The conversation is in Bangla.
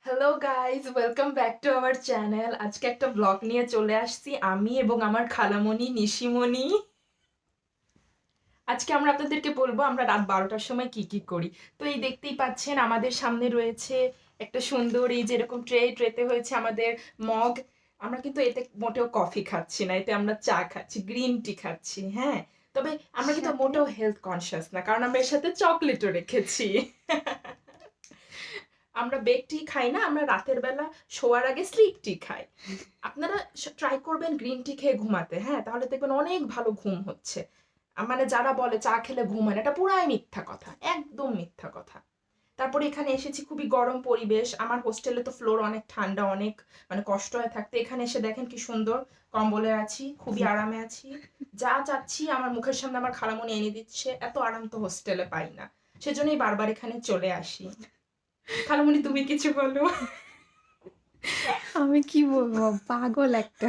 Hello guys, welcome back to our channel. আজকে একটা ব্লগ নিয়ে চলে আসছি আমি এবং আমার খালামণি নিশিমণি। আজকে আমরা আপনাদেরকে বলবো আমরা রাত 12টার সময় কি কি করি। তো এই দেখতেই পাচ্ছেন আমাদের সামনে রয়েছে একটা সুন্দর এই যেরকম ট্রেতে হয়েছে আমাদের মগ। আমরা কিন্তু এতে মোটেও কফি খাচ্ছি না, এতে আমরা চা খাচ্ছি, গ্রিন টি খাচ্ছি। হ্যাঁ, তবে আমরা কিন্তু সাথে মোটেও হেলথ কনসিয়াস না, কারণ আমরা এর সাথে চকলেটও রেখেছি। আমরা বেক টি খাই না, আমরা রাতের বেলা শোয়ার আগে স্লিপ টি খাই। আপনারা ট্রাই করবেন গ্রিন টি খেয়ে ঘুমাতে, হ্যাঁ? তাহলে দেখবেন অনেক ভালো ঘুম হচ্ছে। মানে যারা বলে চা খেলে ঘুম হয় না, এটা পুরাই মিথ্যা কথা, একদম মিথ্যা কথা। তারপরে এখানে এসেছি, খুবই গরম পরিবেশ। আমার হোস্টেলে তো ফ্লোর অনেক ঠান্ডা, অনেক মানে কষ্ট হয় থাকতে। এখানে এসে দেখেন কি সুন্দর কম্বলে আছি, খুবই আরামে আছি। যা চাচ্ছি আমার মুখের সামনে আমার খালামণি এনে দিচ্ছে। এত আরাম তো হোস্টেলে পাই না। সেজন্যই বারবার এখানে চলে আসি। খালামণি তুমি কিছু বলো। আমি কি বলবো, পাগল একটা।